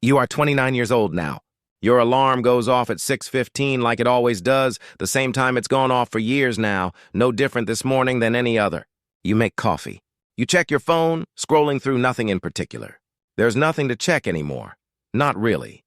You are 29 years old now. Your alarm goes off at 6:15 like it always does, the same time it's gone off for years now, no different this morning than any other. You make coffee. You check your phone, scrolling through nothing in particular. There's nothing to check anymore. Not really.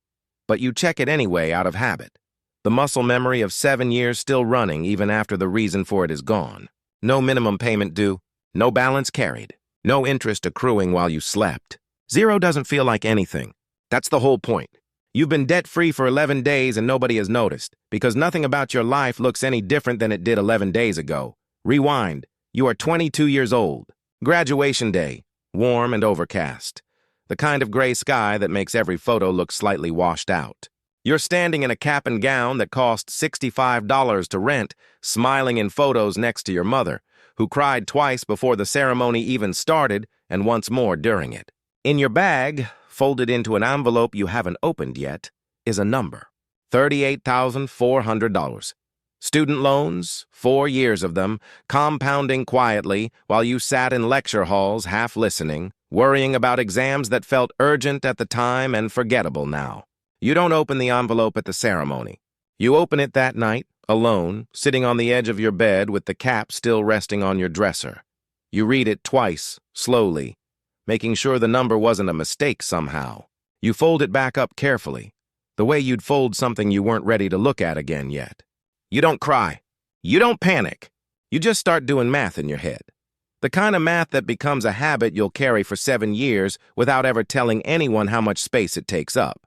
But you check it anyway out of habit. The muscle memory of 7 years still running even after the reason for it is gone. No minimum payment due, no balance carried, no interest accruing while you slept. Zero doesn't feel like anything. That's the whole point. You've been debt-free for 11 days and nobody has noticed, because nothing about your life looks any different than it did 11 days ago. Rewind. You are 22 years old. Graduation day. Warm and overcast. The kind of gray sky that makes every photo look slightly washed out. You're standing in a cap and gown that cost $65 to rent, smiling in photos next to your mother, who cried twice before the ceremony even started and once more during it. In your bag, folded into an envelope you haven't opened yet, is a number. $38,400. Student loans, 4 years of them, compounding quietly while you sat in lecture halls half listening, worrying about exams that felt urgent at the time and forgettable now. You don't open the envelope at the ceremony. You open it that night, alone, sitting on the edge of your bed with the cap still resting on your dresser. You read it twice, slowly, making sure the number wasn't a mistake somehow. You fold it back up carefully, the way you'd fold something you weren't ready to look at again yet. You don't cry. You don't panic. You just start doing math in your head. The kind of math that becomes a habit you'll carry for 7 years without ever telling anyone how much space it takes up.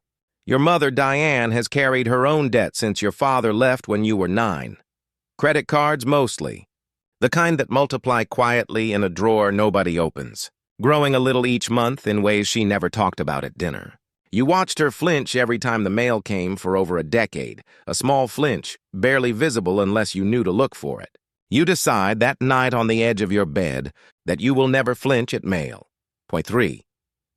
Your mother, Diane, has carried her own debt since your father left when you were 9. Credit cards mostly. The kind that multiply quietly in a drawer nobody opens, growing a little each month in ways she never talked about at dinner. You watched her flinch every time the mail came for over a decade, a small flinch, barely visible unless you knew to look for it. You decide that night on the edge of your bed that you will never flinch at mail. Point 3.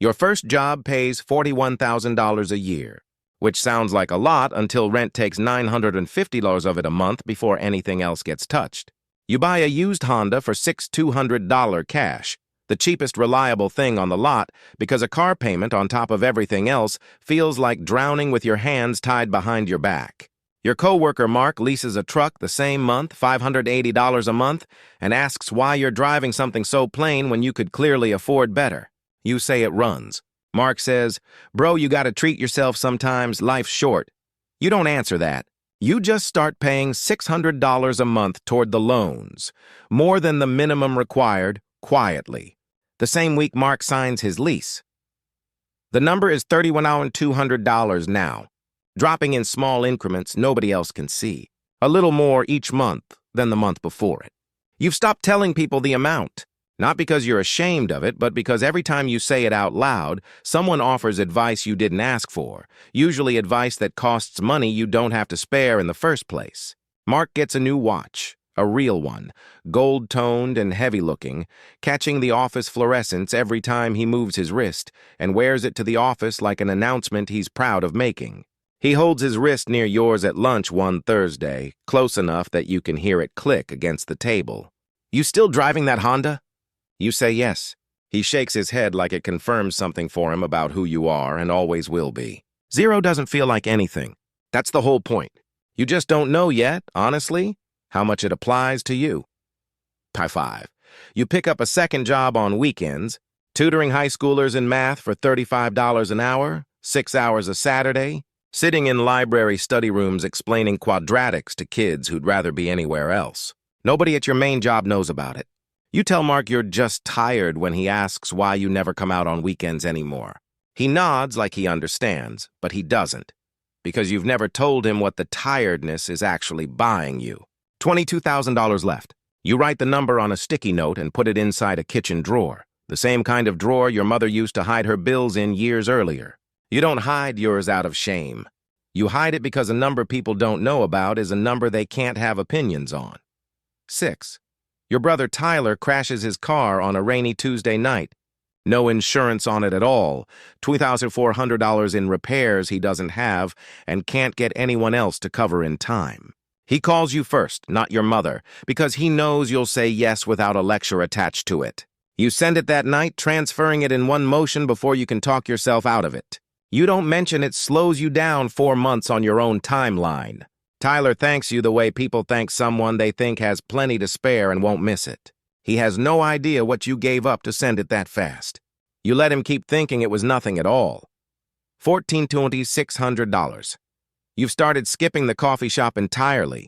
Your first job pays $41,000 a year, which sounds like a lot until rent takes $950 of it a month before anything else gets touched. You buy a used Honda for $6,200 cash, the cheapest reliable thing on the lot, because a car payment on top of everything else feels like drowning with your hands tied behind your back. Your coworker Mark leases a truck the same month, $580 a month, and asks why you're driving something so plain when you could clearly afford better. You say it runs. Mark says, "Bro, you gotta treat yourself sometimes, life's short." You don't answer that. You just start paying $600 a month toward the loans, more than the minimum required, quietly. The same week Mark signs his lease. The number is $31,200 now, dropping in small increments nobody else can see. A little more each month than the month before it. You've stopped telling people the amount. Not because you're ashamed of it, but because every time you say it out loud, someone offers advice you didn't ask for, usually advice that costs money you don't have to spare in the first place. Mark gets a new watch, a real one, gold-toned and heavy-looking, catching the office fluorescence every time he moves his wrist, and wears it to the office like an announcement he's proud of making. He holds his wrist near yours at lunch one Thursday, close enough that you can hear it click against the table. "You still driving that Honda?" You say yes. He shakes his head like it confirms something for him about who you are and always will be. Zero doesn't feel like anything. That's the whole point. You just don't know yet, honestly, how much it applies to you. High 5. You pick up a second job on weekends, tutoring high schoolers in math for $35 an hour, 6 hours a Saturday, sitting in library study rooms explaining quadratics to kids who'd rather be anywhere else. Nobody at your main job knows about it. You tell Mark you're just tired when he asks why you never come out on weekends anymore. He nods like he understands, but he doesn't, because you've never told him what the tiredness is actually buying you. $22,000 left. You write the number on a sticky note and put it inside a kitchen drawer, the same kind of drawer your mother used to hide her bills in years earlier. You don't hide yours out of shame. You hide it because a number people don't know about is a number they can't have opinions on. 6. Your brother Tyler crashes his car on a rainy Tuesday night. No insurance on it at all, $2,400 in repairs he doesn't have and can't get anyone else to cover in time. He calls you first, not your mother, because he knows you'll say yes without a lecture attached to it. You send it that night, transferring it in one motion before you can talk yourself out of it. You don't mention it slows you down 4 months on your own timeline. Tyler thanks you the way people thank someone they think has plenty to spare and won't miss it. He has no idea what you gave up to send it that fast. You let him keep thinking it was nothing at all. $1,426. You've started skipping the coffee shop entirely,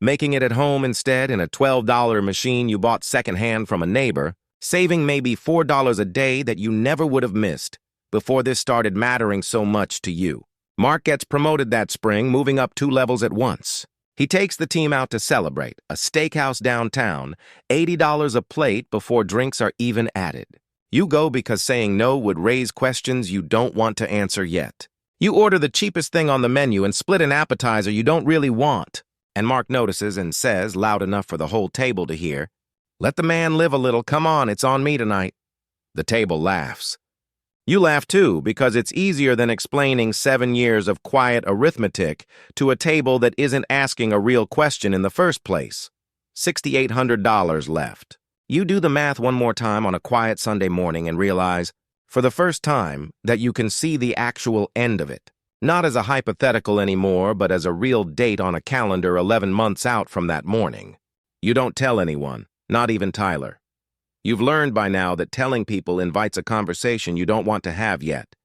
making it at home instead in a $12 machine you bought secondhand from a neighbor, saving maybe $4 a day that you never would have missed before this started mattering so much to you. Mark gets promoted that spring, moving up 2 levels at once. He takes the team out to celebrate, a steakhouse downtown, $80 a plate before drinks are even added. You go because saying no would raise questions you don't want to answer yet. You order the cheapest thing on the menu and split an appetizer you don't really want. And Mark notices and says, loud enough for the whole table to hear, "Let the man live a little. Come on, it's on me tonight." The table laughs. You laugh too, because it's easier than explaining 7 years of quiet arithmetic to a table that isn't asking a real question in the first place. $6,800 left. You do the math one more time on a quiet Sunday morning and realize, for the first time, that you can see the actual end of it. Not as a hypothetical anymore, but as a real date on a calendar 11 months out from that morning. You don't tell anyone, not even Tyler. You've learned by now that telling people invites a conversation you don't want to have yet.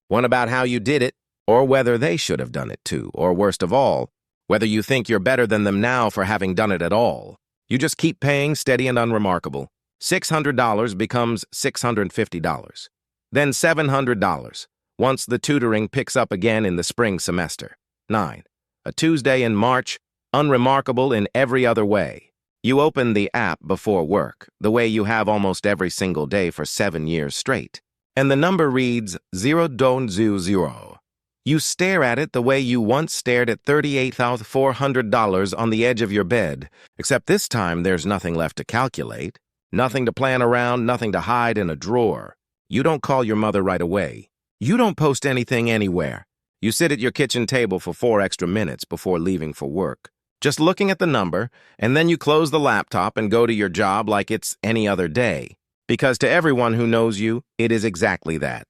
One about how you did it, or whether they should have done it too, or worst of all, whether you think you're better than them now for having done it at all. You just keep paying steady and unremarkable. $600 becomes $650. Then $700, once the tutoring picks up again in the spring semester. 9. A Tuesday in March, unremarkable in every other way. You open the app before work, the way you have almost every single day for 7 years straight. And the number reads 0.00. You stare at it the way you once stared at $38,400 on the edge of your bed, except this time there's nothing left to calculate, nothing to plan around, nothing to hide in a drawer. You don't call your mother right away. You don't post anything anywhere. You sit at your kitchen table for 4 extra minutes before leaving for work, just looking at the number, and then you close the laptop and go to your job like it's any other day, because to everyone who knows you, it is exactly that.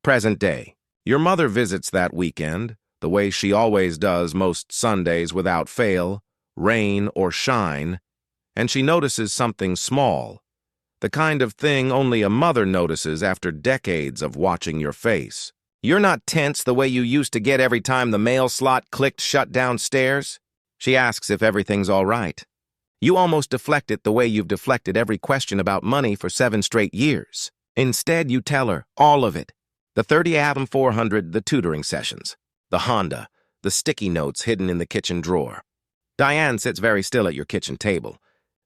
Present day. Your mother visits that weekend, the way she always does most Sundays without fail, rain or shine, and she notices something small, the kind of thing only a mother notices after decades of watching your face. You're not tense the way you used to get every time the mail slot clicked shut downstairs. She asks if everything's all right. You almost deflect it the way you've deflected every question about money for 7 straight years. Instead, you tell her all of it. The 30,400, the tutoring sessions, the Honda, the sticky notes hidden in the kitchen drawer. Diane sits very still at your kitchen table,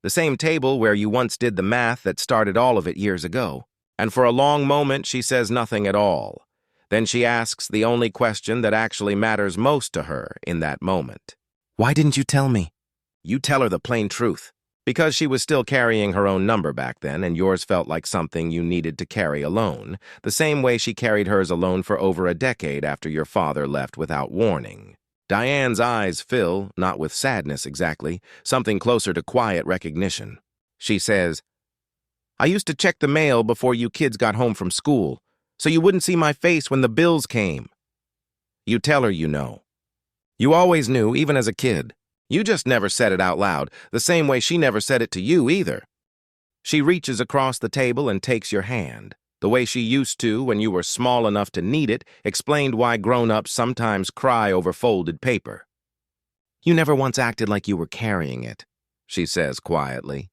the same table where you once did the math that started all of it years ago. And for a long moment, she says nothing at all. Then she asks the only question that actually matters most to her in that moment. "Why didn't you tell me?" You tell her the plain truth. Because she was still carrying her own number back then, and yours felt like something you needed to carry alone, the same way she carried hers alone for over a decade after your father left without warning. Diane's eyes fill, not with sadness exactly, something closer to quiet recognition. She says, "I used to check the mail before you kids got home from school, so you wouldn't see my face when the bills came." You tell her you know. You always knew, even as a kid. You just never said it out loud, the same way she never said it to you either. She reaches across the table and takes your hand, the way she used to when you were small enough to need it, explained why grown-ups sometimes cry over folded paper. "You never once acted like you were carrying it," she says quietly.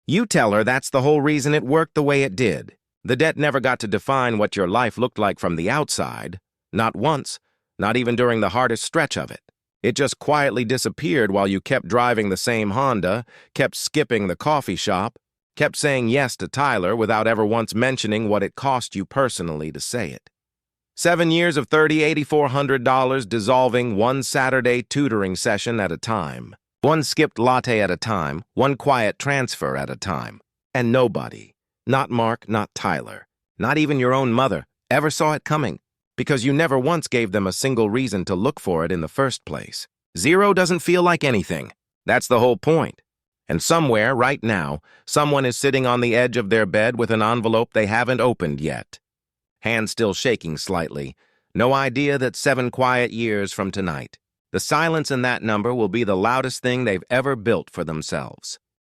You tell her that's the whole reason it worked the way it did. The debt never got to define what your life looked like from the outside. Not once, not even during the hardest stretch of it. It just quietly disappeared while you kept driving the same Honda, kept skipping the coffee shop, kept saying yes to Tyler without ever once mentioning what it cost you personally to say it. 7 years of $8,400 dissolving one Saturday tutoring session at a time, one skipped latte at a time, one quiet transfer at a time. And nobody, not Mark, not Tyler, not even your own mother, ever saw it coming. Because you never once gave them a single reason to look for it in the first place. 0 doesn't feel like anything. That's the whole point. And somewhere, right now, someone is sitting on the edge of their bed with an envelope they haven't opened yet. hand still shaking slightly. No idea that 7 quiet years from tonight. The silence in that number will be the loudest thing they've ever built for themselves.